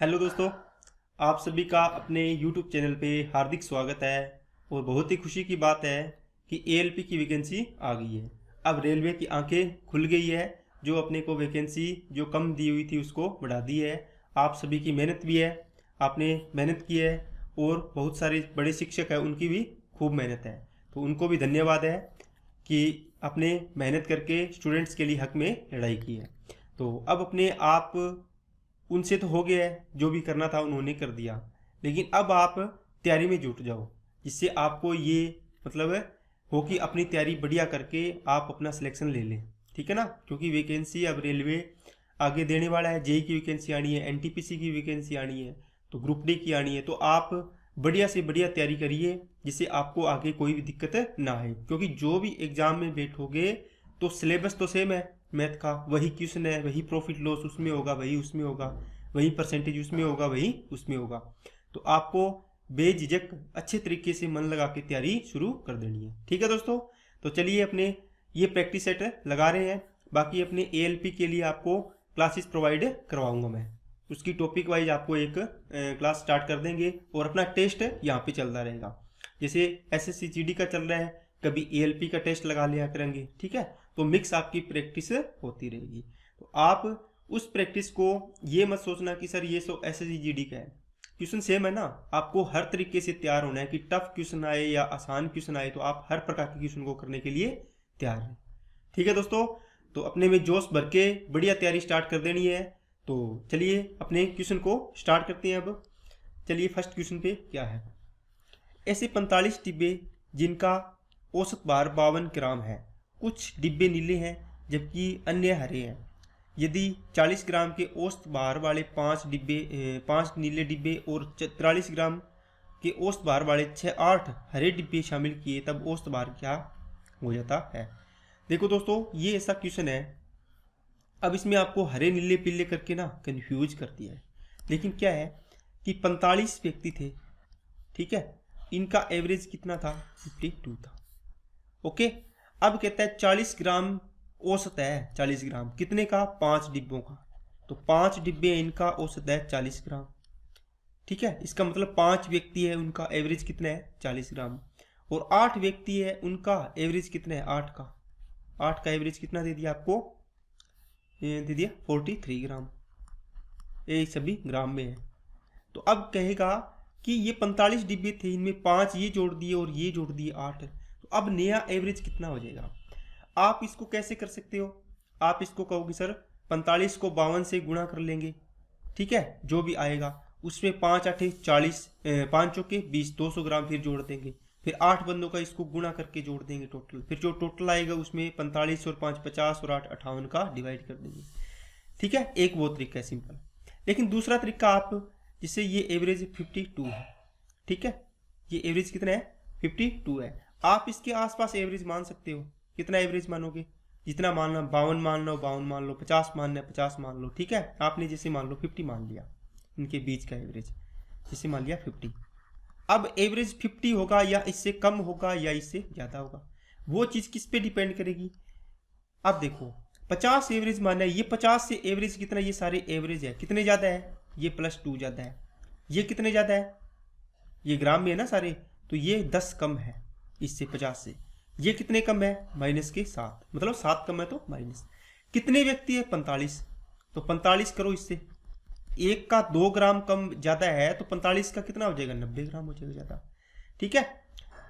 Hello दोस्तों, आप सभी का अपने YouTube चैनल पे हार्दिक स्वागत है। और बहुत ही खुशी की बात है कि एएलपी की वैकेंसी आ गई है। अब रेलवे की आंखें खुल गई है, जो अपने को वैकेंसी जो कम दी हुई थी उसको बढ़ा दी है। आप सभी की मेहनत भी है, आपने मेहनत की है और बहुत सारे बड़े शिक्षक हैं उनकी भी खूब मेहनत है, तो उनको भी धन्यवाद है कि अपने मेहनत करके स्टूडेंट्स के लिए हक में लड़ाई की है। तो अब अपने आप उनसे तो हो गया है, जो भी करना था उन्होंने कर दिया, लेकिन अब आप तैयारी में जुट जाओ, जिससे आपको ये मतलब हो कि अपनी तैयारी बढ़िया करके आप अपना सिलेक्शन ले लें। ठीक है ना, क्योंकि वैकेंसी अब रेलवे आगे देने वाला है। जेई की वैकेंसी आनी है, एनटीपीसी की वैकेंसी आनी है, तो ग्रुप डी की आनी है। तो आप बढ़िया से बढ़िया तैयारी करिए, जिससे आपको आगे कोई भी दिक्कत ना आए। क्योंकि जो भी एग्जाम में बैठोगे तो सिलेबस तो सेम है, मैथ का वही क्वेश्चन है, वही प्रॉफिट लॉस उसमें होगा, वही उसमें होगा, वही परसेंटेज उसमें होगा, वही उसमें होगा। तो आपको बेझिझक अच्छे तरीके से मन लगा के तैयारी शुरू कर देनी है। ठीक है दोस्तों, तो चलिए अपने ये प्रैक्टिस सेट लगा रहे हैं। बाकी अपने एएलपी के लिए आपको क्लासेस प्रोवाइड करवाऊंगा मैं, उसकी टॉपिक वाइज आपको एक क्लास स्टार्ट कर देंगे और अपना टेस्ट यहाँ पे चलता रहेगा। जैसे एसएससी जीडी का चल रहा है, कभी एएलपी का टेस्ट लगा लिया करेंगे। ठीक है, तो मिक्स आपकी प्रैक्टिस होती रहेगी। तो आप उस प्रैक्टिस को ये मत सोचना कि सर ये सो एसएससी जीडी का है, क्वेश्चन सेम है ना। आपको हर तरीके से तैयार होना है कि टफ क्वेश्चन आए या आसान क्वेश्चन आए, तो आप हर प्रकार के क्वेश्चन को करने के लिए तैयार हैं। ठीक है दोस्तों, तो अपने में जोश भर के बढ़िया तैयारी स्टार्ट कर देनी है। तो चलिए अपने क्वेश्चन को स्टार्ट करते हैं। अब चलिए फर्स्ट क्वेश्चन पे क्या है। ऐसे 45 डिब्बे जिनका औसत भार 52 ग्राम है। कुछ डिब्बे नीले हैं जबकि अन्य हरे हैं। यदि 40 ग्राम के औसत भार वाले 5 नीले डिब्बे और 43 ग्राम के औसत भार वाले 6-8 हरे डिब्बे शामिल किए, तब औसत भार क्या हो जाता है। देखो दोस्तों, ये ऐसा क्वेश्चन है। अब इसमें आपको हरे नीले पीले करके ना कंफ्यूज कर दिया है, लेकिन क्या है कि 45 व्यक्ति थे। ठीक है, इनका एवरेज कितना था, 52 था। ओके, अब कहता है 40 ग्राम औसत है। 40 ग्राम कितने का, 5 डिब्बों का। तो 5 डिब्बे इनका औसत है 40 ग्राम। ठीक है, इसका मतलब 5 व्यक्ति है, उनका एवरेज कितना है, 40 ग्राम। और 8 व्यक्ति है, उनका एवरेज कितना है, 8 का। 8 का एवरेज कितना दे दिया आपको, दे दिया 43 ग्राम। ये सभी ग्राम में है। तो अब कहेगा कि ये 45 डिब्बे थे, इनमें 5 ये जोड़ दिए और ये जोड़ दिए 8, तो अब नया एवरेज कितना हो जाएगा। आप इसको कैसे कर सकते हो, आप इसको कहोगे सर 45 को 52 से गुणा कर लेंगे। ठीक है, जो भी आएगा उसमें 5 8 40, 5 चौके 20, 200 ग्राम फिर जोड़ देंगे। फिर 8 बंदों का इसको गुणा करके जोड़ देंगे टोटल। फिर जो टोटल आएगा उसमें 45 और 5 50 और 8 58 का डिवाइड कर देंगे। ठीक है, एक वो तरीका है सिंपल। लेकिन दूसरा तरीका आप, जिससे ये एवरेज 52 है। ठीक है, ये एवरेज कितना है, 52 है। आप इसके आसपास एवरेज मान सकते हो। कितना एवरेज मानोगे, जितना मानना, 52 मान लो 52 मान लो, 50 मानना है 50 मान लो। ठीक है, आपने जैसे मान लो 50 मान लिया, इनके बीच का एवरेज जैसे मान लिया 50। अब एवरेज 50 होगा या इससे कम होगा या इससे ज़्यादा होगा, वो चीज़ किस पे डिपेंड करेगी। अब देखो 50 एवरेज माना है, ये 50 से एवरेज कितना, ये सारे एवरेज है, कितने ज़्यादा है, ये +2 ज़्यादा है। ये कितने ज़्यादा है, ये ग्राम में है ना सारे, तो ये 10 कम है इससे, 50 से। ये कितने कम है, -7, मतलब 7 कम है तो माइनस। कितने व्यक्ति है, 45, तो 45 करो इससे, एक का 2 ग्राम कम ज़्यादा है, तो 45 का कितना हो जाएगा, 90 ग्राम हो जाएगा ज़्यादा। ठीक है,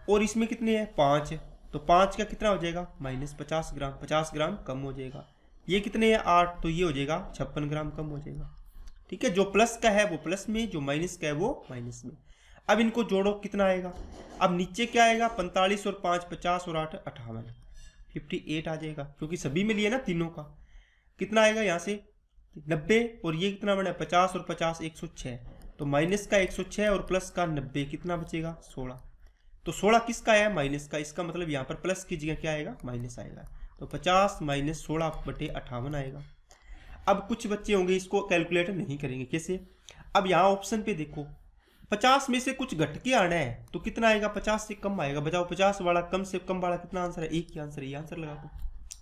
और इसमें कितने हैं, 5, तो 5 का कितना हो जाएगा, -50 ग्राम, 50 ग्राम कम हो जाएगा। ये कितने हैं, 8, तो ये हो जाएगा 56 ग्राम कम हो जाएगा। ठीक है, जो प्लस का है वो प्लस में, जो माइनस का है वो माइनस में। अब इनको जोड़ो, कितना आएगा। अब नीचे क्या आएगा, 45 और 5 50 और 8 58, 58 आ जाएगा, क्योंकि सभी में लिए ना तीनों का। कितना आएगा यहाँ से, 90, और ये कितना बना, 50 और 50 106, तो माइनस का 106 और प्लस का 90, कितना बचेगा, 16। तो 16 किसका है, माइनस का। इसका मतलब यहाँ पर प्लस की जगह क्या आएगा, माइनस आएगा। तो 50 - 16/58 आएगा। अब कुछ बच्चे होंगे इसको कैलकुलेट नहीं करेंगे, कैसे। अब यहाँ ऑप्शन पे देखो, 50 में से कुछ घट के आना है, तो कितना आएगा, 50 से कम आएगा। बताओ 50 वाला कम से कम वाला कितना आंसर है, एक ही आंसर है, ये आंसर लगा दो।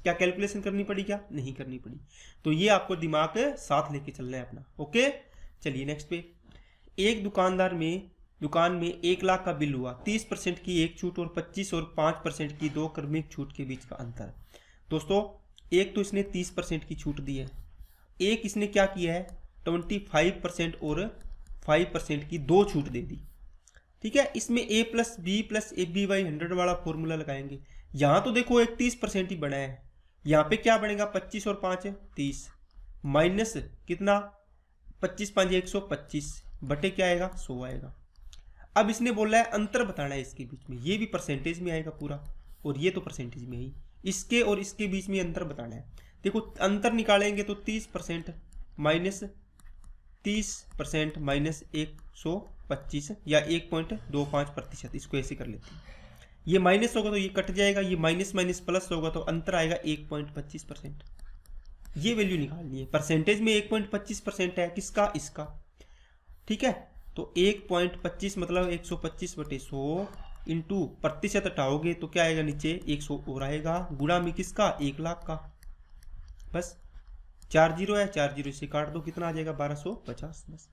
क्या कैलकुलेशन करनी पड़ी, क्या नहीं करनी पड़ी। तो ये आपको दिमाग साथ लेके चलना है अपना। ओके, चलिए नेक्स्ट पे, एक दुकान में 1 लाख का बिल हुआ, 30% की एक छूट और 25 और 5% की 2 क्रमिक छूट के बीच का अंतर। दोस्तों एक तो इसने 30% की छूट दी है, एक इसने क्या किया है 25% और 5% की 2 छूट दे दी। ठीक है, इसमें a plus B plus A B by 100 वाला फॉर्मूला लगाएंगे। यहाँ तो देखो एक 30% ही बना है, यहाँ पे क्या बनेगा 25 और 5 30 माइनस कितना 25 5 125 बटे क्या आएगा 100 आएगा। अब इसने बोला है अंतर बताना है इसके बीच में, ये भी परसेंटेज में आएगा पूरा और ये तो परसेंटेज में ही, इसके और इसके बीच में अंतर बताना है। देखो अंतर निकालेंगे तो 30% माइनस 30% माइनस 125 या 1.25%, इसको ऐसे कर लेते हैं। ये माइनस होगा तो ये कट जाएगा, ये माइनस माइनस प्लस होगा तो अंतर आएगा 1.25%। ये वैल्यू निकालनी है। परसेंटेज में 1.25% है, किसका, इसका। ठीक है, तो 1.25 मतलब 125/100 इंटू प्रतिशत हटाओगे तो क्या आएगा नीचे 100 और आएगा, गुणा में किसका 1 लाख का। बस 4 जीरो है, 4 जीरो से काट दो, कितना आ जाएगा 1250 बस।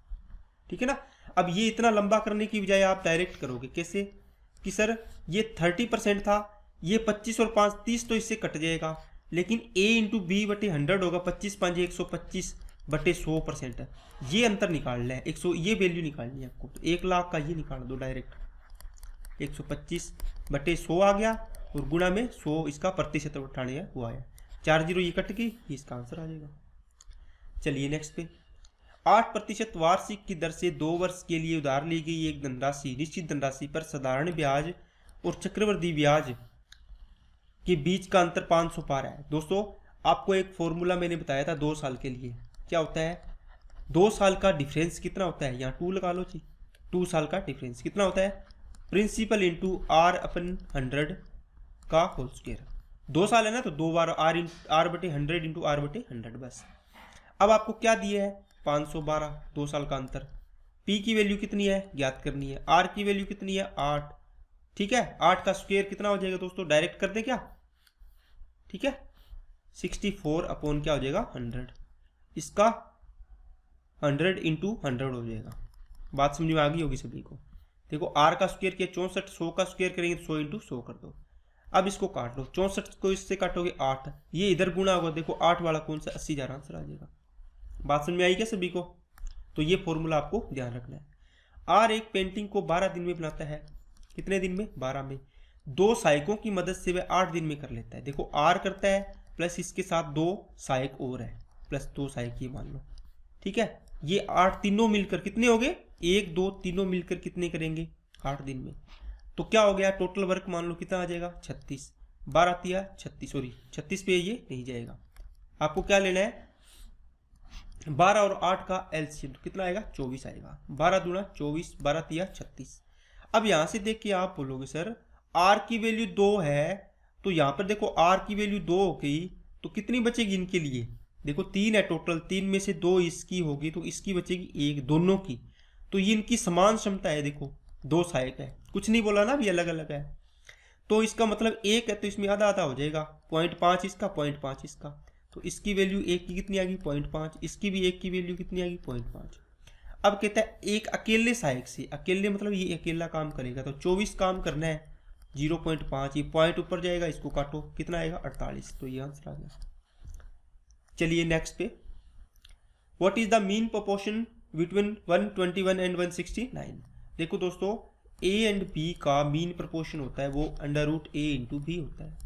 ठीक है ना। अब ये इतना लंबा करने की बजाय आप डायरेक्ट करोगे, कैसे कि सर ये 30% था, ये 25 और 5 30 तो इससे कट जाएगा, लेकिन a इंटू बी बटे 100 होगा, 25 5 125 बटे 100%। ये अंतर निकालना है 100, ये वैल्यू निकालनी है आपको। तो 1 लाख का ये निकाल दो डायरेक्ट, 125 बटे 100 आ गया और गुणा में 100 इसका प्रतिशत उठाने हुआ है, 4 जीरो ये कट गई, इसका आंसर आ जाएगा। चलिए नेक्स्ट पे, 8% वार्षिक की दर से 2 वर्ष के लिए उधार ली गई एक धनराशि, निश्चित धनराशि पर साधारण ब्याज और चक्रवृद्धि ब्याज के बीच का अंतर 500 पार है। दोस्तों आपको एक फॉर्मूला मैंने बताया था 2 साल के लिए, क्या होता है 2 साल का डिफरेंस कितना होता है, यहाँ 2 लगा लो जी। 2 साल का डिफरेंस कितना होता है, प्रिंसिपल इंटू R/100 का होल स्क्वायर। 2 साल है ना, तो 2 बार R/100 इंटू R/100 बस। अब आपको क्या दिया है 512, 2 साल का अंतर। P की वैल्यू कितनी है ज्ञात करनी है, R की वैल्यू कितनी है 8। ठीक है, 8 का स्क्वायर कितना हो जाएगा दोस्तों, डायरेक्ट कर दे क्या। ठीक है, 64 अपॉन क्या हो जाएगा 100, इसका 100 इंटू 100 हो जाएगा। बात समझ में आ गई होगी सभी को। देखो R का स्क्वायर किया 64, 100 का स्क्वायर करेंगे तो 100 इंटू 100 कर दो। अब इसको काट लो, 64 को इससे काटोगे 8, ये इधर गुणा होगा, देखो 8 वाला कौन सा 80,000 आंसर आ जाएगा। बात समझ में आई क्या सभी को। तो ये फॉर्मूला आपको ध्यान रखना है। R एक पेंटिंग को 12 दिन में बनाता है, कितने दिन में 12 में। 2 सहायकों की मदद से वह 8 दिन में कर लेता है। देखो R करता है प्लस इसके साथ 2 सहायक और है, प्लस 2 सहायक ये मान लो। ठीक है, ये 8 तीनों मिलकर कितने हो गए, 1 2 तीनों मिलकर कितने करेंगे 8 दिन में। तो क्या हो गया टोटल वर्क मान लो कितना आ जाएगा 36, 12 तिया 36, सॉरी 36 पे ये नहीं जाएगा। आपको क्या लेना है 12 और 8 का एलसीएम, तो कितना आएगा 24 आएगा। 12 दूना 24, 12 तिया 36। अब यहां से देख के आप बोलोगे सर R की वैल्यू 2 है, तो यहां पर देखो R की वैल्यू 2 हो गई तो कितनी बचेगी इनके लिए, देखो 3 है टोटल, 3 में से 2 इसकी होगी तो इसकी बचेगी 1 दोनों की। तो ये इनकी समान क्षमता है, देखो 2 सहायक है, कुछ नहीं बोला ना भी अलग अलग है। तो इसका मतलब 1 है तो इसमें आधा आधा हो जाएगा, 0.5 इसका 0.5 इसका, तो इसकी वैल्यू 1 की कितनी आ गई 0.5, इसकी भी 1 की वैल्यू कितनी आ गई 0.5। अब कहता है एक अकेले सहायक से, अकेले मतलब ये अकेला काम करेगा, तो 24 काम करना है 0.5, ये पॉइंट ऊपर जाएगा, इसको काटो कितना आएगा 48, तो ये आंसर आ गया। चलिए नेक्स्ट पे, what is the mean proportion between 121 and 169। देखो दोस्तों a एंड b का मीन प्रोपोर्शन होता है वो √a इंटू b होता है।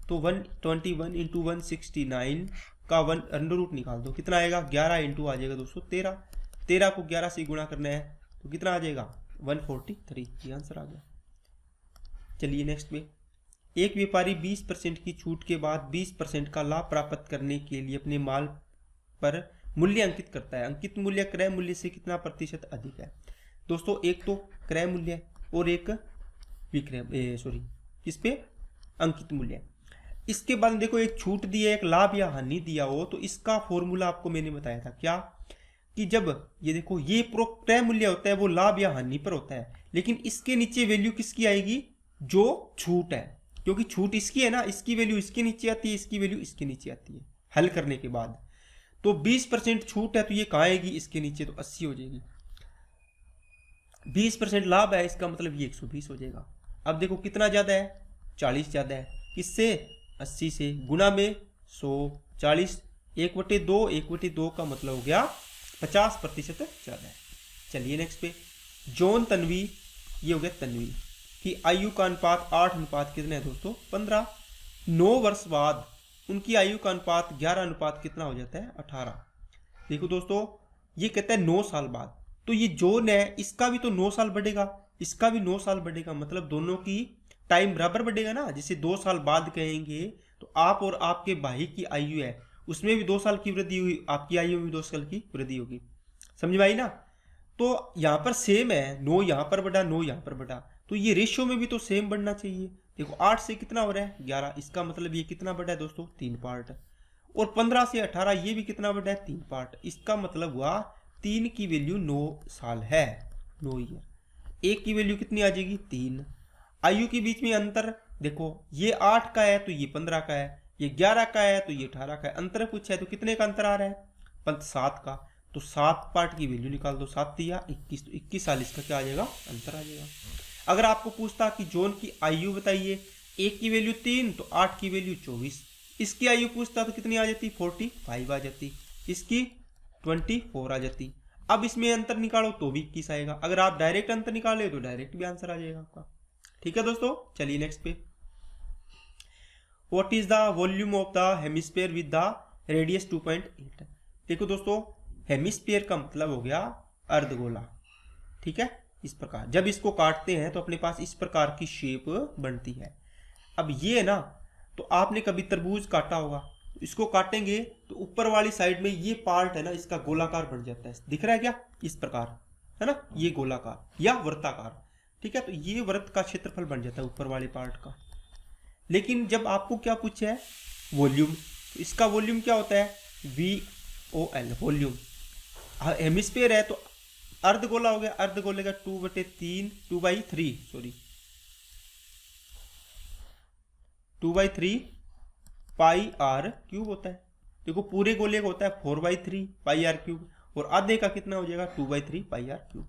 तो 121 इंटू 169 का √, निकाल दो, कितना आएगा 11 इंटू आ जाएगा दोस्तों 13, 13 को 11 से गुणा करना है तो कितना आ जाएगा 143, ये आंसर आ गया। चलिए नेक्स्ट में, एक व्यापारी 20% की छूट के बाद 20% का लाभ प्राप्त करने के लिए अपने माल पर मूल्य अंकित करता है। अंकित मूल्य क्रय मूल्य से कितना प्रतिशत अधिक है। दोस्तों एक तो क्रय मूल्य और एक विक्रय इस पे अंकित मूल्य। इसके बाद देखो एक छूट दी है, एक लाभ या हानि दिया हो, तो इसका फॉर्मूला आपको मैंने बताया था क्या, कि जब ये देखो ये क्रय मूल्य होता है वो लाभ या हानि पर होता है, लेकिन इसके नीचे वैल्यू किसकी आएगी जो छूट है, क्योंकि छूट इसकी है ना, इसकी वैल्यू इसके नीचे आती है, इसकी वैल्यू इसके नीचे आती है हल करने के बाद। तो 20% छूट है तो ये कहाँ आएगी, इसके नीचे, तो 80 हो जाएगी। 20% लाभ है, इसका मतलब ये 120 हो जाएगा। अब देखो कितना ज़्यादा है, 40 ज़्यादा है, किससे, 80 से, गुना में 100, 40, 1/2, 1/2 का मतलब हो गया 50% ज़्यादा है। चलिए नेक्स्ट पे, जॉन तन्वी, ये हो गया तन्वी की आयु का अनुपात 8 अनुपात कितना है दोस्तों, 15। 9 वर्ष बाद उनकी आयु का अनुपात 11 अनुपात कितना हो जाता है, 18। देखो दोस्तों, ये कहता है 9 साल बाद, तो ये जॉन है इसका भी तो 9 साल बढ़ेगा, इसका भी 9 साल बढ़ेगा, मतलब दोनों की टाइम बराबर बढ़ेगा ना। जैसे 2 साल बाद कहेंगे तो आप और आपके भाई की आयु है उसमें भी 2 साल की वृद्धि हुई, आपकी आयु में भी 2 साल की वृद्धि होगी, समझ में आई ना। तो यहाँ पर सेम है, 9 यहाँ पर बढ़ा, 9 यहाँ पर बढ़ा, तो ये रेशियो में भी तो सेम बढ़ना चाहिए। देखो 8 से कितना हो रहा है, 11, इसका मतलब ये कितना बढ़ा है दोस्तों, 3 पार्ट। और 15 से 18 ये भी कितना बढ़ा है, 3 पार्ट। इसका मतलब हुआ 3 की वैल्यू 9 साल है, 9 ईयर। 1 की वैल्यू कितनी आ जाएगी, 3। आयु के बीच में अंतर देखो, ये 8 का है तो ये 15 का है, ये 11 का है तो ये 18 का है। अंतर पूछा है तो कितने का अंतर आ रहा है, 7 का। तो 7 पार्ट की वैल्यू निकाल दो, 7 दिया 21, तो 21 साल इसका क्या आ जाएगा, अंतर आ जाएगा। अगर आपको पूछता कि जॉन की आयु बताइए, 1 की वैल्यू 3 तो 8 की वैल्यू 24, इसकी आयु पूछता तो कितनी आ जाती, 45 आ जाती, इसकी 24 आ जाती। अब इसमें अंतर निकालो तो भी 21 आएगा। अगर आप डायरेक्ट अंतर निकाले तो डायरेक्ट भी आंसर आ जाएगा आपका। ठीक है दोस्तों, चलिए नेक्स्ट पे, what is the volume of the hemisphere with the radius 2.8। देखो दोस्तों, हेमिस्फीयर का मतलब हो गया अर्धगोला, ठीक है। इस प्रकार जब इसको काटते हैं तो अपने पास इस प्रकार की शेप बनती है। अब ये है ना, तो आपने कभी तरबूज काटा होगा, इसको काटेंगे तो ऊपर वाली साइड में ये पार्ट है ना, इसका गोलाकार बन जाता है, दिख रहा है क्या, इस प्रकार है ना, ये गोलाकार या वृत्ताकार, ठीक है। तो ये वृत्त का क्षेत्रफल बन जाता है ऊपर वाले पार्ट का। लेकिन जब आपको क्या पूछा है, वॉल्यूम, तो इसका वॉल्यूम क्या होता है, VOL, वॉल्यूम। हेमिस्फीयर है तो अर्धगोला हो गया, अर्धगोले का 2/3, 2/3 सॉरी 2/3 पाई आर क्यूब होता है। देखो पूरे गोले का होता है 4/3 पाई आर क्यूब, और आधे का कितना हो जाएगा, 2/3 पाई आर क्यूब।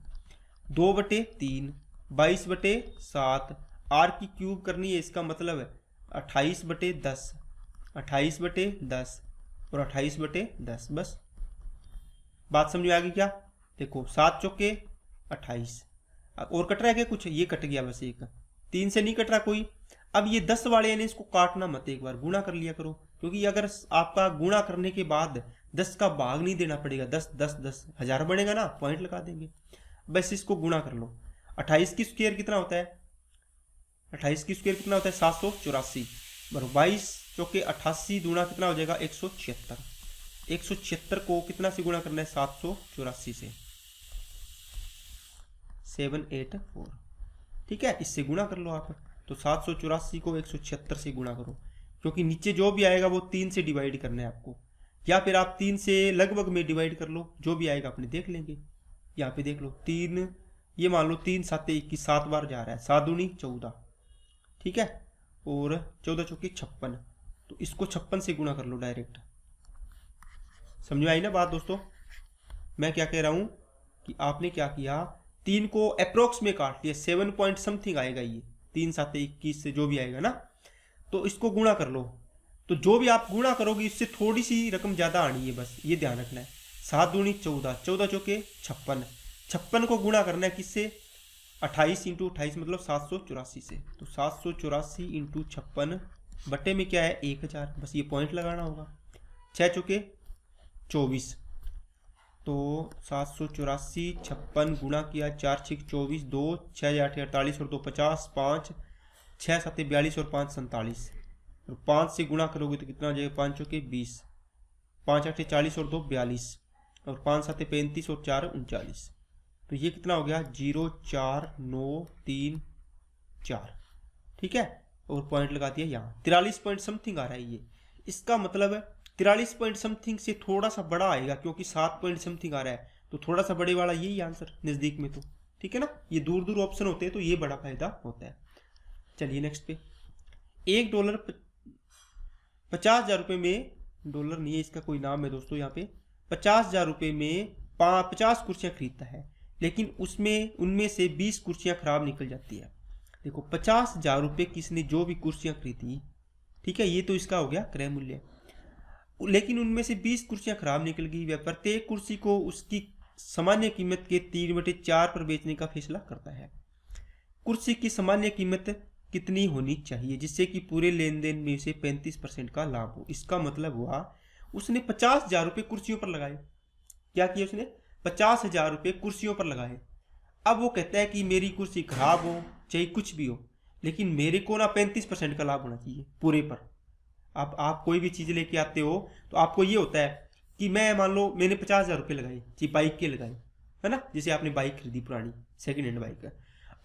2/3 22/7, आर की क्यूब करनी है, इसका मतलब है 28/10, 28/10 और 28/10। बस बात समझ में आ गई क्या। देखो 7 चौके 28, और कट रहा है क्या कुछ, ये कट गया बस एक, 3 से नहीं कट रहा कोई। अब ये 10 वाले यानी इसको काटना मत, एक बार गुणा कर लिया करो, क्योंकि अगर आपका गुणा करने के बाद 10 का भाग नहीं देना पड़ेगा, 10 10 10 1000 बनेगा ना, पॉइंट लगा देंगे। बस इसको गुणा कर लो। 28 की स्क्वायर कितना होता है, 28 की स्क्वायर कितना होता है, 784, बराबर 22 चौके 88, दूना कितना हो जाएगा, 176। 176 को कितना से गुणा करना है, 784 से, 784, ठीक है, इससे गुणा कर लो आप। तो 784 को 176 से गुणा करो, क्योंकि नीचे जो भी आएगा वो 3 से डिवाइड करना है आपको, या फिर आप 3 से लगभग में डिवाइड कर लो, जो भी आएगा अपने देख लेंगे। यहाँ पे देख लो 3, ये मान लो 3 7 21, 7 बार जा रहा है, 7 दूनी 14, ठीक है, और 14 चौकी 56, तो इसको 56 से गुणा कर लो डायरेक्ट। समझ में आई ना बात दोस्तों। मैं क्या कह रहा हूं कि आपने क्या किया, 3 को अप्रोक्स में काट लिया, 7 पॉइंट समथिंग आएगा ये, 3 7 21 से जो भी आएगा ना, तो इसको गुणा कर लो। तो जो भी आप गुणा करोगे इससे थोड़ी सी रकम ज़्यादा आनी है, बस ये ध्यान रखना है। 7 दूनी 14, 14 चौके 56, 56 को गुणा करना है किससे, 28 × 28 मतलब 784 से। तो 784 × 56 बटे में क्या है, 1000, बस ये पॉइंट लगाना होगा। 6 चौके 24, तो 784 56 गुणा किया, 4 6 24, 2 6 8 48 और 2 50, 5 6 7 42 और 5 47, और 5 से गुणा करोगे तो कितना आ जाएगा, 5 चौके 20, 5 8 40 और 2 42, और 5 7 35 और 4 39, तो ये कितना हो गया, 0 4 9 3 4, ठीक है, और पॉइंट लगा दिया यहाँ। 43 पॉइंट समथिंग आ रहा है ये, इसका मतलब 43 पॉइंट समथिंग से थोड़ा सा बड़ा आएगा, क्योंकि 7 पॉइंट समथिंग आ रहा है, तो थोड़ा सा बड़े वाला यही आंसर नज़दीक में, तो ठीक है ना। ये दूर दूर ऑप्शन होते हैं तो ये बड़ा फायदा होता है। चलिए नेक्स्ट पे, $1 50,000 रुपये में, डॉलर नहीं है इसका कोई नाम है दोस्तों यहाँ पे, 50,000 रुपये में 50 कुर्सियाँ खरीदता है, लेकिन उनमें से 20 कुर्सियाँ खराब निकल जाती है। देखो 50,000 रुपये किसने जो भी कुर्सियाँ खरीदी, ठीक है, ये तो इसका हो गया क्रय मूल्य, लेकिन उनमें से 20 कुर्सियाँ खराब निकल गई। वह प्रत्येक कुर्सी को उसकी सामान्य कीमत के 3/4 पर बेचने का फैसला करता है। कुर्सी की सामान्य कीमत कितनी होनी चाहिए जिससे कि पूरे लेन देन में से 35% का लाभ हो। इसका मतलब हुआ उसने 50,000 रुपये कुर्सियों पर लगाए। क्या किया उसने? 50,000 रुपये कुर्सियों पर लगाए। अब वो कहता है कि मेरी कुर्सी खराब हो चाहे कुछ भी हो, लेकिन मेरे को ना 35% का लाभ होना चाहिए पूरे पर। अब आप कोई भी चीज़ लेके आते हो तो आपको ये होता है कि मैं मान लो मैंने 50,000 रुपये लगाए जी, बाइक के लगाए, है ना, जैसे आपने बाइक खरीदी पुरानी सेकेंड हैंड बाइक है,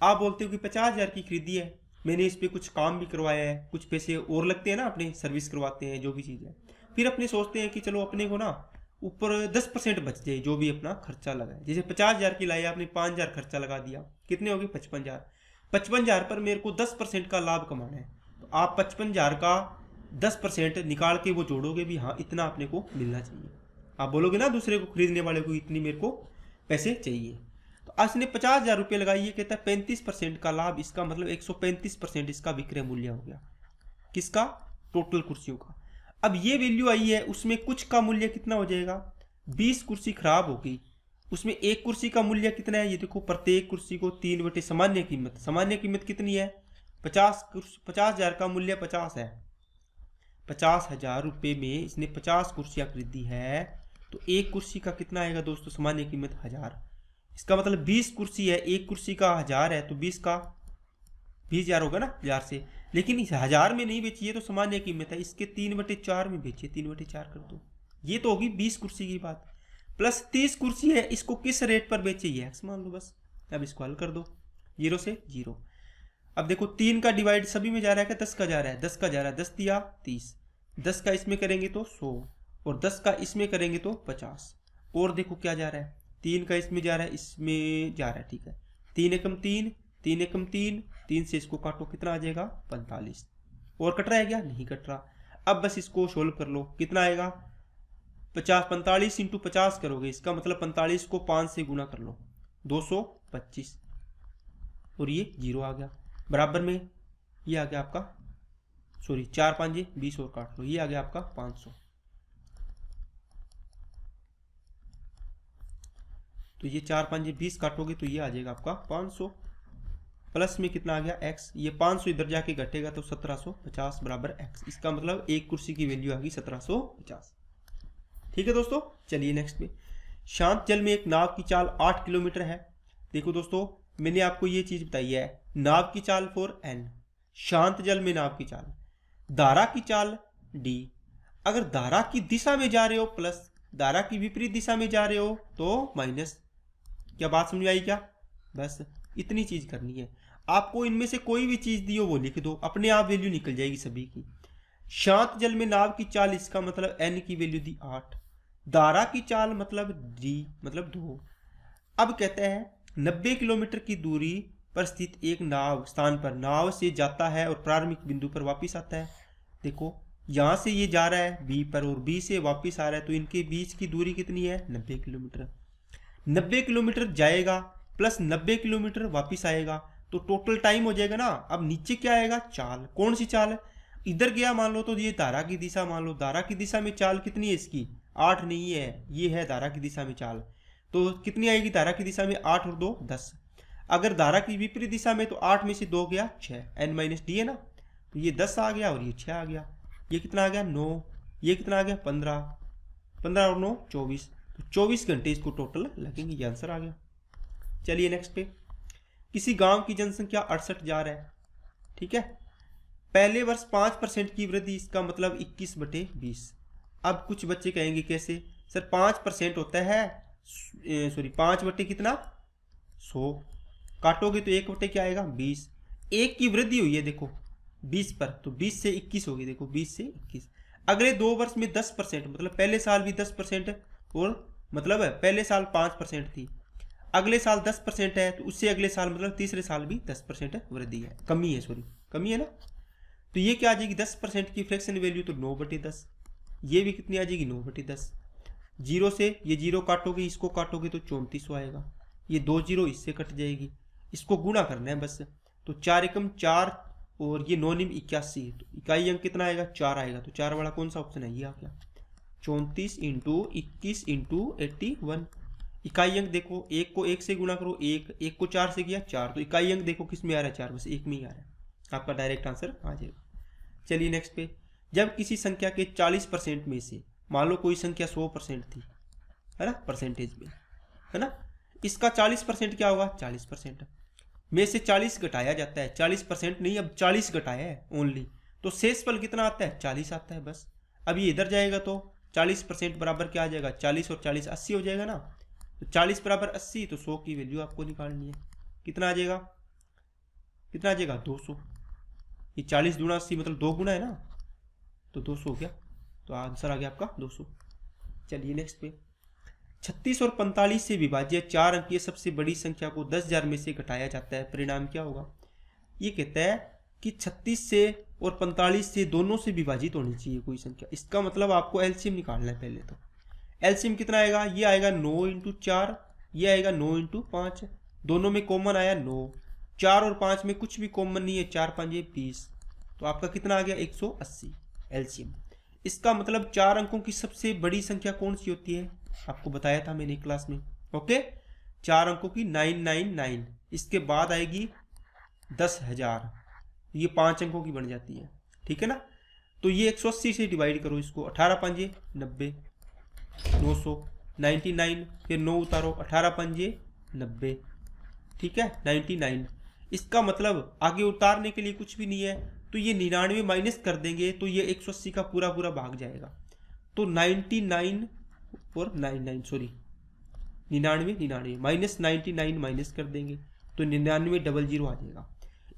आप बोलते हो कि 50,000 की खरीदी है, मैंने इस पर कुछ काम भी करवाया है, कुछ पैसे और लगते हैं ना, अपने सर्विस करवाते हैं जो भी चीज़ है, फिर अपने सोचते हैं कि चलो अपने को ना ऊपर 10% बच जाए जो भी अपना खर्चा लगा है। जैसे 50,000 की लाई आपने 5,000 खर्चा लगा दिया, कितने हो गए? 55,000। 55,000 पर मेरे को 10% का लाभ कमाना है, तो आप 55,000 का 10% निकाल के वो जोड़ोगे भी, हाँ इतना अपने को मिलना चाहिए। आप बोलोगे ना दूसरे को, खरीदने वाले को, इतनी मेरे को पैसे चाहिए। तो इसने 50,000 रुपये लगाई, ये कहता है 35% का लाभ, इसका मतलब 135% इसका विक्रय मूल्य हो गया। किसका? टोटल कुर्सियों का। अब ये वैल्यू आई है, उसमें कुछ का मूल्य कितना हो जाएगा? 20 कुर्सी खराब हो गई, उसमें एक कुर्सी का मूल्य कितना है? ये देखो, प्रत्येक कुर्सी को 3/, सामान्य कीमत, सामान्य कीमत कितनी है? 50,000 का मूल्य 50 है। 50,000 रुपये में इसने 50 कुर्सियाँ खरीदी है, तो एक कुर्सी का कितना आएगा दोस्तों? सामान्य कीमत 1000। इसका मतलब 20 कुर्सी है, एक कुर्सी का 1000 है, तो 20 का 20,000 होगा ना 1000 से, लेकिन इस 1000 में नहीं बेची है तो सामान्य कीमत है, इसके 3/4 में बेचिए, 3/4 कर दो। ये तो होगी 20 कुर्सी की बात। प्लस 30 कुर्सी है, इसको किस रेट पर बेचे? ये एक्स मान लो बस। अब इसको हल कर दो, 0 से 0। अब देखो 3 का डिवाइड सभी में जा रहा है क्या? 10 का जा रहा है, 10 का जा रहा है, 10 दिया 30, 10 का इसमें करेंगे तो 100, और 10 का इसमें करेंगे तो 50। और देखो क्या जा रहा है, 3 का इसमें जा रहा है, इसमें जा रहा है, ठीक है, 3 एकम 3, 3 एकम 3, 3 से इसको काटो, कितना आ जाएगा? 45। और कट रहा है क्या? नहीं कट रहा। अब बस इसको सोल्व कर लो, कितना आएगा? 45 इंटू 50 करोगे, इसका मतलब 45 को 5 से गुना कर लो, 225, और ये 0 आ गया। बराबर में ये आ गया आपका, सॉरी 4 5 20 और काट लो, ये आ गया आपका 500। तो ये 4 5 20 काटोगे तो ये आ जाएगा आपका 500। प्लस में कितना आ गया? x। ये 500 इधर जाके घटेगा तो 1750 बराबर x। इसका मतलब एक कुर्सी की वैल्यू आ गई 1750। ठीक है दोस्तों, चलिए नेक्स्ट पे। शांत जल में एक नाव की चाल 8 किलोमीटर है। देखो दोस्तों, मैंने आपको ये चीज बताई है, नाव की चाल फॉर n, शांत जल में नाव की चाल, धारा की चाल d। अगर धारा की दिशा में जा रहे हो प्लस, धारा की विपरीत दिशा में जा रहे हो तो माइनस। क्या बात समझ आई क्या? बस इतनी चीज करनी है आपको। इनमें से कोई भी चीज दी हो वो लिख दो, अपने आप वैल्यू निकल जाएगी सभी की। शांत जल में नाव की चाल, इसका मतलब n की वैल्यू दी 8, धारा की चाल मतलब d मतलब 2। अब कहते हैं 90 किलोमीटर की दूरी पर स्थित एक नाव स्थान पर नाव से जाता है और प्रारंभिक बिंदु पर वापस आता है। देखो यहां से ये जा रहा है b पर और b से वापस आ रहा है, तो इनके बीच की दूरी कितनी है? 90 किलोमीटर। 90 किलोमीटर जाएगा प्लस 90 किलोमीटर वापस आएगा, तो टोटल टाइम हो जाएगा ना। अब नीचे क्या आएगा? चाल। कौन सी चाल? इधर गया मान लो तो ये धारा की दिशा मान लो, धारा की दिशा में चाल कितनी है इसकी? 8 नहीं है, ये है धारा की दिशा में चाल, तो कितनी आएगी धारा की दिशा में? 8 और 2 10। अगर धारा की विपरीत दिशा में तो 8 में से 2 गया 6, n-d है ना, तो ये 10 आ गया और ये 6 आ गया। ये कितना आ गया? 9। ये कितना आ गया? 15। 15 और 9 24, तो 24 घंटे इसको टोटल लगेंगे। ये आंसर आ गया। चलिए नेक्स्ट पे। किसी गांव की जनसंख्या 68,000 है, ठीक है, पहले वर्ष 5% की वृद्धि, इसका मतलब 21/20। अब कुछ बच्चे कहेंगे कैसे सर? 5% होता है, सॉरी 5 बटे कितना? 100, काटोगे तो 1 बटे क्या आएगा? 20। एक की वृद्धि हुई है देखो 20 पर, तो 20 से 21 होगी, देखो 20 से 21। अगले 2 वर्ष में 10%, मतलब पहले साल भी 10%, और मतलब है पहले साल 5% थी, अगले साल 10% है, तो उससे अगले साल मतलब तीसरे साल भी 10% वृद्धि है, कमी है, सॉरी कमी है ना। तो ये क्या आ जाएगी? 10% की फ्रैक्शन वैल्यू तो 9/10। ये भी कितनी आ जाएगी? 9/10। जीरो से ये जीरो काटोगे, इसको काटोगे तो 34 आएगा। ये 2 जीरो इससे कट जाएगी, इसको गुणा करना है बस। तो 4 एकम 4 और ये 9 निम 81, तो इकाई अंक कितना आएगा? 4 आएगा। तो 4 वाला कौन सा ऑप्शन है? ये आ गया 34 इंटू 21 इंटू 81। इकाई अंक देखो, एक को एक से गुणा करो, एक को 4 से किया 4, तो इकाई अंक देखो किस में आ रहा है? 4, बस एक में ही आ रहा है, आपका डायरेक्ट आंसर आ जाएगा। चलिए नेक्स्ट पे, जब किसी संख्या के 40% में से, मान लो कोई संख्या 100% थी, है ना, परसेंटेज में, है ना, इसका 40% क्या होगा? 40% में से 40 घटाया जाता है, 40% नहीं, अब 40 घटाया है ओनली, तो शेषफल कितना आता है? 40 आता है बस। अब ये इधर जाएगा तो 40% बराबर क्या आ जाएगा? 40 और 40 80 हो जाएगा ना। तो 40 बराबर 80, तो 100 की वैल्यू आपको निकालनी है। कितना आ जाएगा? कितना आ जाएगा? 200। ये 40 गुणा 80 मतलब 2 गुना है ना, तो 200 हो गया। तो आंसर आ गया आपका 200। चलिए नेक्स्ट पे, 36 और 45 से विभाज्य 4 अंकीय सबसे बड़ी संख्या को 10,000 में से घटाया जाता है, परिणाम क्या होगा? ये कहता है कि 36 से और 45 से दोनों से विभाजित होनी चाहिए कोई संख्या। इसका मतलब आपको एलसीएम निकालना है पहले। तो एलसीएम कितना आएगा? ये आएगा 9 इंटू 4, ये आएगा 9 इंटू 5, दोनों में कॉमन आया 9, 4 और 5 में कुछ भी कॉमन नहीं है, 4 5 20, तो आपका कितना आ गया? 180 एलसीएम। इसका मतलब 4 अंकों की सबसे बड़ी संख्या कौन सी होती है? आपको बताया था मैंने क्लास में। ओके, 4 अंकों की 999, इसके बाद आएगी 10,000, ये 5 अंकों की बन जाती है, ठीक है ना। तो ये 180 से डिवाइड करो इसको, 18 पंजे 90, 999, फिर 9 उतारो, 18 पंजे 90, ठीक है, 99। इसका मतलब आगे उतारने के लिए कुछ भी नहीं है, तो ये 99 माइनस कर देंगे तो ये 180 का पूरा पूरा भाग जाएगा। तो 99 और 99 सॉरी 99 माइनस 99 माइनस कर देंगे तो 99 00 आ जाएगा।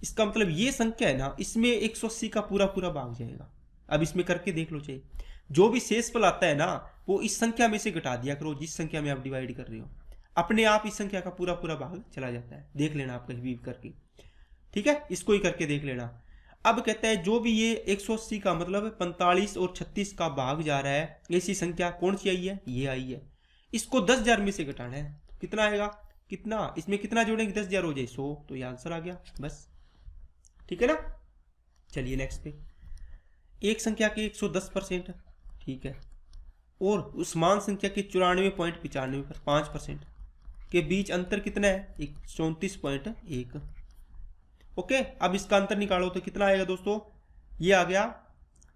इसका मतलब ये संख्या है ना, इसमें 180 का पूरा पूरा भाग जाएगा। अब इसमें करके देख लो, चाहिए जो भी शेषफल आता है ना वो इस संख्या में से घटा दिया करो, जिस संख्या में आप डिवाइड कर रहे हो, अपने आप इस संख्या का पूरा पूरा भाग चला जाता है। देख लेना आप कहीं भी करके, ठीक है, इसको ही करके देख लेना। अब कहता है जो भी ये 180 का मतलब 45 और 36 का भाग जा रहा है, ऐसी संख्या कौन सी आई है? ये आई है। इसको 10,000 में से घटाना है, कितना आएगा? कितना इसमें कितना जोड़ेंगे? 10,000 हो जाए 100, तो ये आंसर आ गया बस, ठीक है ना। चलिए नेक्स्ट पे, एक संख्या के 110%, ठीक है, और उस मान संख्या के 94.95 पर 5% के बीच अंतर कितना है? 34.1। ओके, अब इसका अंतर निकालो तो कितना आएगा दोस्तों? ये आ गया,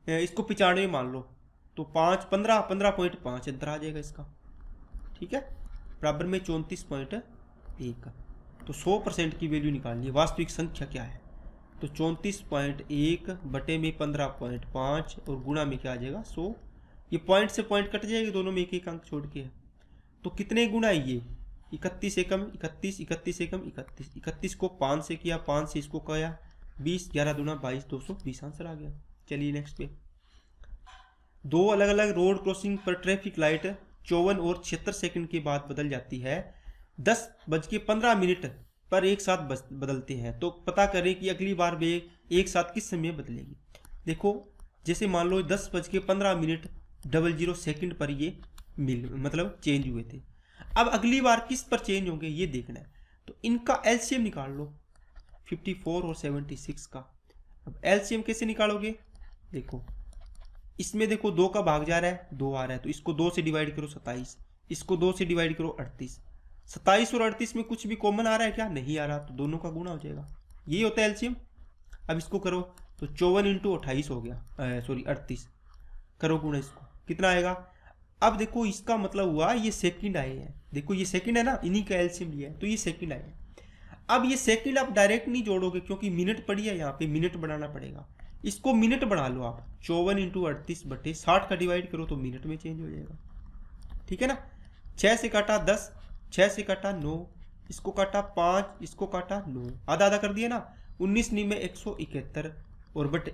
इसको 95 मान लो तो 15.5 अंतर आ जाएगा इसका, ठीक है, बराबर में 34.1। तो 100% की वैल्यू निकालनी है, वास्तविक संख्या क्या है? तो 34.1 बटे में 15.5 और गुणा में क्या आ जाएगा? 100। ये पॉइंट से पॉइंट कट जाएगी, दोनों में एक एक अंक छोड़ के है, तो कितने गुना है ये? 31 एकम 31, 31 एकम 31, 31 को 5 से किया, 5 से इसको किया 20, 11 दूना 22, 220 आंसर आ गया। चलिए नेक्स्ट पे, दो अलग अलग रोड क्रॉसिंग पर ट्रैफिक लाइट 54 और 76 सेकंड के बाद बदल जाती है, 10:15 पर एक साथ बदलते हैं, तो पता करें कि अगली बार वे एक साथ किस समय बदलेगी। देखो जैसे मान लो 10:15 सेकंड पर ये मतलब चेंज हुए थे, अब अगली बार किस पर चेंज होंगे ये देखना है। तो इनका एलसीएम निकाल लो, 54 और 76 का। अब एलसीएम कैसे निकालोगे? देखो इसमें देखो 2 का भाग जा रहा है, 2 आ रहा है, तो इसको 2 से डिवाइड करो 27, इसको 2 से डिवाइड करो 38, 27 और 38 में कुछ भी कॉमन आ रहा है क्या? नहीं आ रहा, तो दोनों का गुणा हो जाएगा, यही होता है एलसीएम। अब इसको करो तो 54 इंटू 28 हो गया, सॉरी 38, करो गुणा, इसको कितना आएगा? अब देखो इसका मतलब हुआ ये सेकंड आए हैं, देखो ये सेकंड है ना, इन्हीं का एलसीएम लिया है तो ये सेकंड आए हैं। अब ये सेकंड आप डायरेक्ट नहीं जोड़ोगे क्योंकि मिनट पड़ी है, यहाँ पे मिनट बढ़ाना पड़ेगा, इसको मिनट बढ़ा लो आप, 54 इंटू 38 बटे 60 का डिवाइड करो तो मिनट में चेंज हो जाएगा, ठीक है ना। 6 से काटा 10, 6 से काटा 9, इसको काटा 5, इसको काटा 9, आधा आधा कर दिया ना, 19 नी में 171 और बटे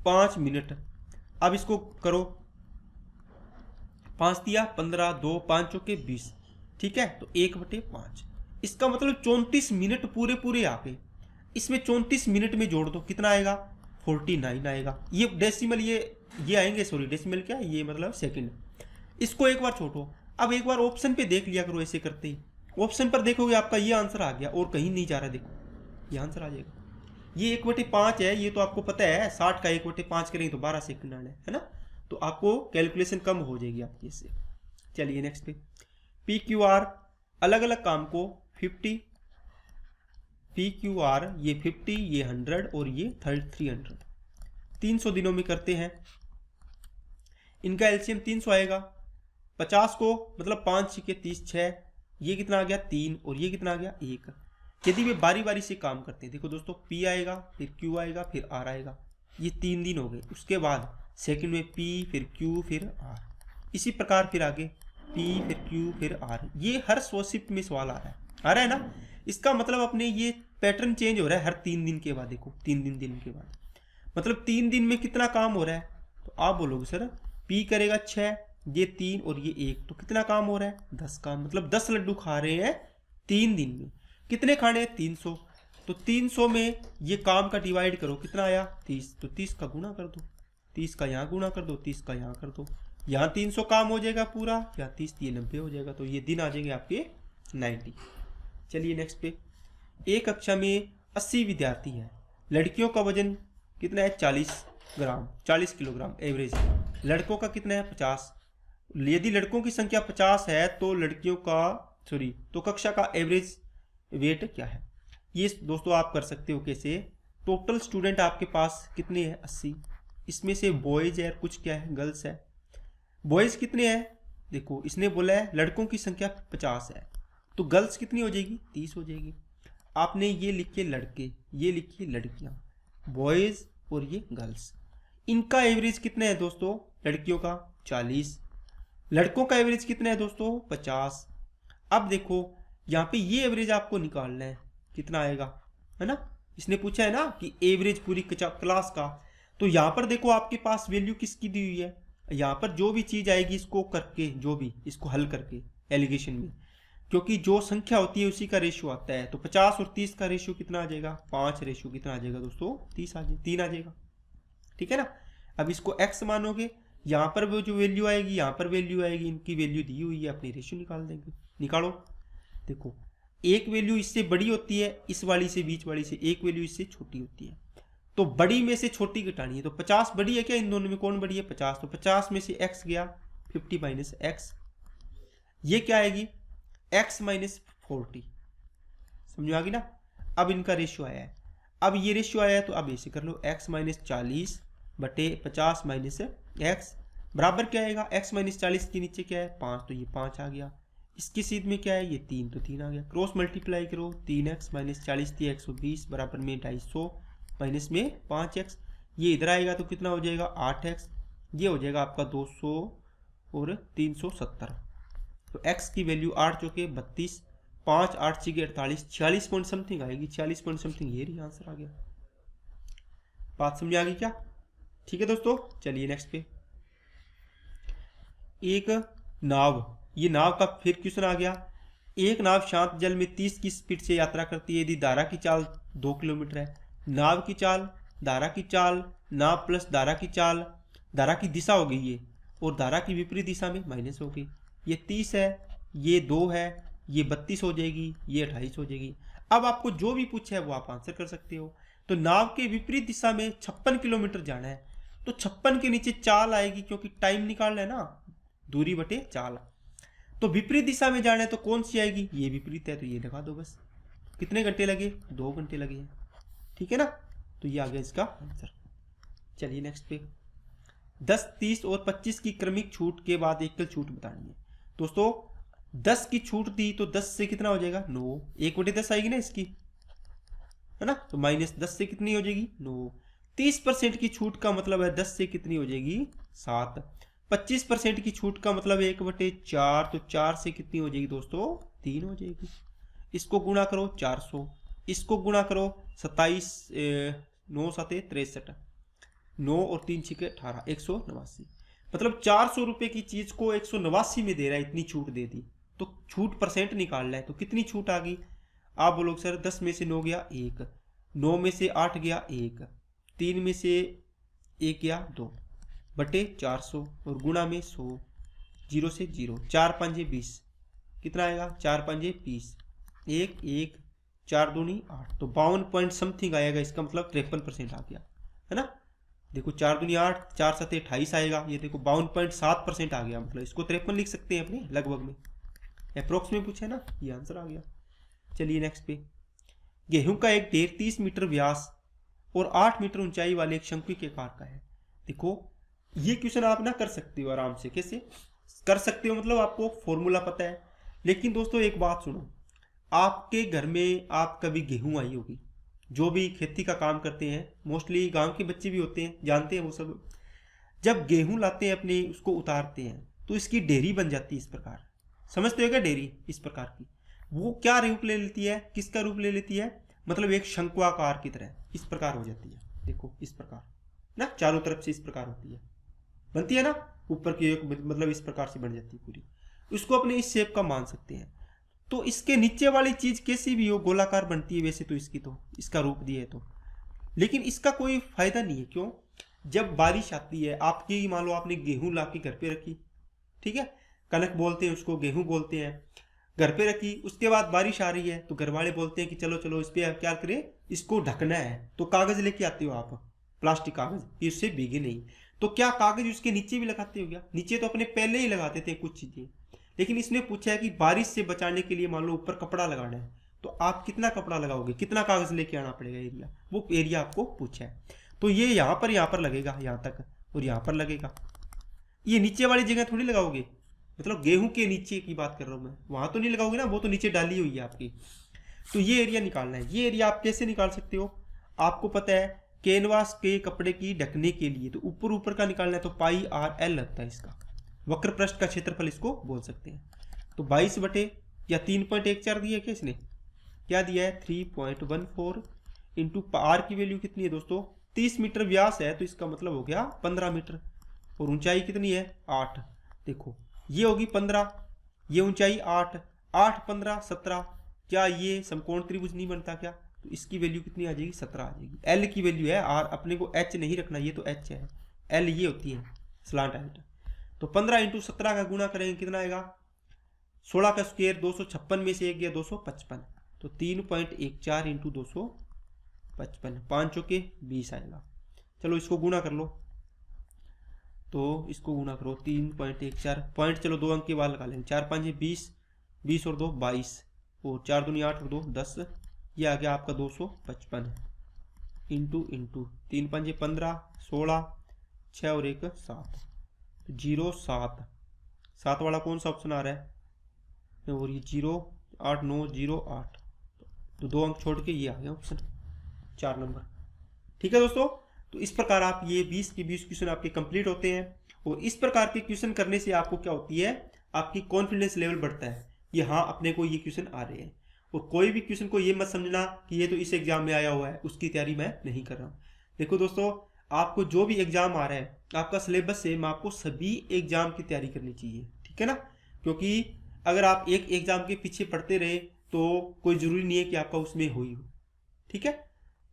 5 मिनट। अब इसको करो, 5 दिया 15, 2 5 चौके 20, ठीक है, तो 1/5, इसका मतलब 34 मिनट पूरे पूरे आ गए। इसमें 34 मिनट में जोड़ दो, कितना आएगा? 49 आएगा। ये डेसिमल ये आएंगे, सॉरी डेसिमल क्या ये मतलब सेकंड। इसको एक बार छोड़ो, अब एक बार ऑप्शन पे देख लिया करो, ऐसे करते ही ऑप्शन पर देखोगे आपका ये आंसर आ गया और कहीं नहीं जा रहा, देखो ये आंसर आ जाएगा। ये 1/5 है, ये तो आपको पता है, 60 का 1/5 करेंगे तो 12 सेकंड है ना, तो आपको कैलकुलेशन कम हो जाएगी आपकी इससे। चलिए नेक्स्ट पे, PQR अलग अलग काम को 50, PQR ये 50, ये 100 और ये 300 300 दिनों में करते हैं। इनका एलसीएम 300 आएगा। 50 को मतलब 5 6 30 6, ये कितना आ गया 3 और ये कितना आ गया 1। यदि वे बारी बारी से काम करते हैं, देखो दोस्तों P आएगा, फिर Q आएगा, फिर R आएगा, ये 3 दिन हो गए। उसके बाद सेकंड में P, फिर Q, फिर R, इसी प्रकार फिर आगे P, फिर Q, फिर R। ये हर 100 शिफ्ट में सवाल आ रहा है ना। इसका मतलब अपने ये पैटर्न चेंज हो रहा है हर 3 दिन के बाद। देखो 3 दिन के बाद मतलब 3 दिन में कितना काम हो रहा है, तो आप बोलोगे सर P करेगा 6, ये 3 और ये 1, तो कितना काम हो रहा है 10 काम, मतलब 10 लड्डू खा रहे हैं 3 दिन में। कितने खाने हैं 300, तो 300 में ये काम का डिवाइड करो, कितना आया 30, तो 30 का गुणा कर दो, 30 का यहाँ गुणा कर दो, 30 का यहाँ कर दो, यहाँ 300 काम हो जाएगा पूरा, यहाँ 30 ये 90 हो जाएगा, तो ये दिन आ जाएंगे आपके 90। चलिए नेक्स्ट पे, एक कक्षा में 80 विद्यार्थी है, लड़कियों का वजन कितना है 40 किलोग्राम एवरेज, लड़कों का कितना है 50। यदि लड़कों की संख्या 50 है तो लड़कियों का तो कक्षा का एवरेज वेट क्या है। ये दोस्तों आप कर सकते हो कैसे, टोटल स्टूडेंट आपके पास कितने हैं 80, इसमें से बॉयज है कुछ क्या है गर्ल्स है। बॉयज कितने हैं, देखो इसने बोला है लड़कों की संख्या 50 है, तो गर्ल्स कितनी हो जाएगी 30 हो जाएगी। आपने ये लिखे लड़के, ये लिखी लड़कियां, बॉयज और ये गर्ल्स, इनका एवरेज कितना है दोस्तों, लड़कियों का 40, लड़कों का एवरेज कितना है दोस्तों 50। अब देखो यहाँ पे ये एवरेज आपको निकालना है, कितना आएगा, है ना। इसने पूछा है ना कि एवरेज पूरी क्लास का, तो यहाँ पर देखो आपके पास वैल्यू किसकी दी हुई है, यहाँ पर जो भी चीज आएगी इसको करके, जो भी इसको हल करके एलिगेशन में, क्योंकि जो संख्या होती है उसी का रेशियो आता है, तो 50 और 30 का रेशियो कितना आ जाएगा 5, रेशियो कितना आ जाएगा दोस्तों 3 आ जाएगा, ठीक है ना। अब इसको x मानोगे, यहाँ पर वो जो वैल्यू आएगी यहाँ पर वैल्यू आएगी, इनकी वैल्यू दी हुई है, अपनी रेशियो निकाल देंगे। निकालो, देखो एक वैल्यू इससे बड़ी होती है, इस वाली से बीच वाली से, एक वैल्यू इससे छोटी होती है, तो बड़ी में से छोटी घटानी है, तो 50 बड़ी है क्या, इन दोनों में कौन बड़ी है 50, तो 50 में से x गया 50 माइनस x, ये क्या आएगी x माइनस 40, समझो आ गई ना। अब इनका रेशियो आया है, अब ये रेशियो आया है तो अब ऐसे कर लो x माइनस 40 बटे 50 माइनस x बराबर क्या आएगा, x माइनस 40 के नीचे क्या है 5, तो ये 5 आ गया, इसकी सीध में क्या है ये 3, तो 3 आ गया। क्रॉस मल्टीप्लाई करो, 3x माइनस 40 थी 120 बराबर में 250 माइनस में 5x, ये इधर आएगा तो कितना हो जाएगा 8x, ये हो जाएगा आपका 200 और 370, तो x की वैल्यू 8 चौके 32, 5 8 6 48, 46 पॉइंट समथिंग आएगी, 46 पॉइंट समथिंग, ये आंसर आ गया। बात समझ आ गई क्या, ठीक है दोस्तों। चलिए नेक्स्ट पे, एक नाव, ये नाव का फिर क्वेश्चन आ गया। एक नाव शांत जल में 30 की स्पीड से यात्रा करती है यदि धारा की चाल 2 किलोमीटर है। नाव की चाल, धारा की चाल, नाव प्लस धारा की चाल, धारा की दिशा हो गई ये, और धारा की विपरीत दिशा में माइनस हो गई। ये 30 है, ये 2 है, ये 32 हो जाएगी, ये 28 हो जाएगी। अब आपको जो भी पूछा है वो आप आंसर कर सकते हो। तो नाव के विपरीत दिशा में 56 किलोमीटर जाना है, तो 56 के नीचे चाल आएगी, क्योंकि टाइम निकालना है ना, दूरी बटे चाल। तो विपरीत दिशा में जाना है तो कौन सी आएगी, ये विपरीत है, तो ये लगा दो बस। कितने घंटे लगे, 2 घंटे लगे हैं, ठीक है ना। तो ये आ गया इसका आंसर। चलिए नेक्स्ट पे, 10 30 और 25 की क्रमिक छूट के बाद एकल छूट बतानी है। दोस्तों 10 की छूट दी तो 10 से कितना हो जाएगा 9, 1/10 आएगी ना इसकी, है ना, तो माइनस 10 से कितनी हो जाएगी 9। 30% की छूट का मतलब है 10 से कितनी हो जाएगी 7। 25% की छूट का मतलब 1/4, तो 4 से कितनी हो जाएगी दोस्तों 3 हो जाएगी। इसको गुणा करो 400, इसको गुणा करो 27, 9 7 63, 9 और 3 6 18, 189। मतलब 400 रुपए की चीज को 189 में दे रहा है, इतनी छूट दे दी। तो छूट परसेंट निकालना है, तो कितनी छूट आ गई, आप बोलोगे सर 10 में से 9 गया 1, 9 में से 8 गया 1, 3 में से 1 गया 2 बटे 400 और गुणा में 100, जीरो से जीरो, 4 5 20, कितना आएगा 4 5 20, 1 1 4 दूनी 8, तो 52 पॉइंट समथिंग आएगा। इसका मतलब 53% आ गया, है ना। देखो 4 दूनी 8, 4 7 28 आएगा, ये देखो 52.7% आ गया, मतलब इसको 53 लिख सकते हैं अपने लगभग में, अप्रोक्स में पूछा है ना, ये आंसर आ गया। चलिए नेक्स्ट पे, गेहूं का एक ढेर 30 मीटर व्यास और 8 मीटर ऊंचाई वाले एक शंकु के आकार का है। देखो ये क्वेश्चन आप ना कर सकते हो आराम से, कैसे कर सकते हो, मतलब आपको फॉर्मूला पता है। लेकिन दोस्तों एक बात सुनो, आपके घर में आप कभी गेहूं आई होगी, जो भी खेती का काम करते हैं, मोस्टली गांव के बच्चे भी होते हैं, जानते हैं वो सब, जब गेहूं लाते हैं अपने, उसको उतारते हैं तो इसकी डेरी बन जाती है इस प्रकार, समझते हो क्या, डेरी इस प्रकार की। वो क्या रूप ले लेती है, किसका रूप ले लेती है, मतलब एक शंक्वाकार की तरह इस प्रकार हो जाती है। देखो इस प्रकार ना, चारों तरफ से इस प्रकार होती है, बनती है ना, ऊपर की एक मतलब इस प्रकार से बन जाती है पूरी, उसको अपने इस शेप का मान सकते हैं। तो इसके नीचे वाली चीज कैसी भी हो गोलाकार बनती है वैसे तो इसकी, तो इसका रूप दिया है तो, लेकिन इसका कोई फायदा नहीं है। क्यों, जब बारिश आती है, आपकी मान लो आपने गेहूं ला के घर पे रखी, ठीक है, कनक बोलते हैं उसको, गेहूं बोलते हैं, घर पे रखी, उसके बाद बारिश आ रही है तो घर वाले बोलते हैं कि चलो चलो इस पे क्या करें, इसको ढकना है, तो कागज लेके आते हो आप, प्लास्टिक कागज, कि उससे भीगे नहीं। तो क्या कागज उसके नीचे भी लगाते हो क्या, नीचे तो अपने पहले ही लगाते थे कुछ चीजें, लेकिन इसने पूछा है कि बारिश से बचाने के लिए मान लो ऊपर कपड़ा लगाना है, तो आप कितना कपड़ा लगाओगे, कितना कागज लेके आना पड़ेगा, एरिया, वो एरिया आपको पूछा है। तो ये यहाँ पर लगेगा, यहाँ तक, और यहाँ पर लगेगा, ये नीचे वाली जगह थोड़ी लगाओगे, मतलब गेहूं के नीचे की बात कर रहा हूं मैं, वहां तो नहीं लगाओगे ना, वो तो नीचे डाली हुई है आपकी। तो ये एरिया निकालना है। ये एरिया आप कैसे निकाल सकते हो, आपको पता है कैनवास के कपड़े की ढकने के लिए तो ऊपर ऊपर का निकालना है, तो पाई आर एल लगता है इसका, वक्र पृष्ठ का क्षेत्रफल इसको बोल सकते हैं। तो 22 बटे या 3.14 दिया है क्या इसने, क्या दिया है 3.14 इंटू आर की वैल्यू कितनी है दोस्तों, 30 मीटर व्यास है, तो इसका मतलब हो गया 15 मीटर, और ऊंचाई कितनी है 8, देखो ये होगी 15, ये ऊंचाई 8, 8 15 17, क्या ये समकोण त्रिभुज नहीं बनता क्या, तो इसकी वैल्यू कितनी आ जाएगी 17 आ जाएगी। एल की वैल्यु है, आर अपने को एच नहीं रखना, ये तो एच है, एल ये होती है स्लांट हाइट। तो 15 इंटू 17 का गुणा करेंगे कितना आएगा, 16 का स्क्वायर 256 में से एक गया 255, तो 3.14 इंटू 255, 5 चौके 20 आएगा। चलो इसको गुणा कर लो, तो इसको गुणा करो 3.14 पॉइंट, चलो 2 अंक के बाद लगा लेंगे, 4 5 20, 20 और 2 22, और 4 दूनी 8 और 2 10, ये आ गया आपका 255 इंटू इंटू 3 5 15, 16, 6 और 1 7, 0 7, 7 वाला कौन सा ऑप्शन आ रहा है, और ये 0 8 9 0 8, तो 2 अंक छोड़ के ये आ गया ऑप्शन 4 नंबर। ठीक है दोस्तों, तो इस प्रकार आप ये 20 के 20 क्वेश्चन आपके कंप्लीट होते हैं, और इस प्रकार के क्वेश्चन करने से आपको क्या होती है, आपकी कॉन्फिडेंस लेवल बढ़ता है, ये हाँ अपने को ये क्वेश्चन आ रहे हैं। और कोई भी क्वेश्चन को ये मत समझना कि ये तो इस एग्जाम में आया हुआ है, उसकी तैयारी मैं नहीं कर रहा हूँ। देखो दोस्तों, आपको जो भी एग्जाम आ रहा है, आपका सिलेबस सेम, आपको सभी एग्जाम की तैयारी करनी चाहिए, ठीक है ना, क्योंकि अगर आप एक एग्जाम के पीछे पढ़ते रहे तो कोई जरूरी नहीं है कि आपका उसमें हो ही हो, ठीक है।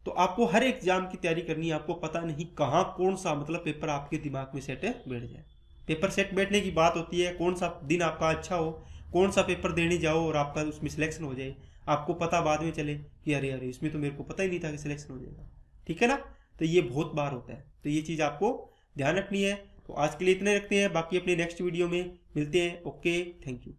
तो आपको हर एग्जाम की तैयारी करनी है, आपको पता नहीं कहाँ कौन सा मतलब पेपर आपके दिमाग में सेट बैठ जाए। पेपर सेट बैठने की बात होती है, कौन सा दिन आपका अच्छा हो, कौन सा पेपर देने जाओ और आपका उसमें सिलेक्शन हो जाए, आपको पता बाद में चले कि अरे अरे इसमें तो मेरे को पता ही नहीं था कि सिलेक्शन हो जाएगा, ठीक है ना। तो ये बहुत बार होता है, तो ये चीज़ आपको ध्यान रखनी है। तो आज के लिए इतने रखते हैं, बाकी अपने नेक्स्ट वीडियो में मिलते हैं। Okay, thank you.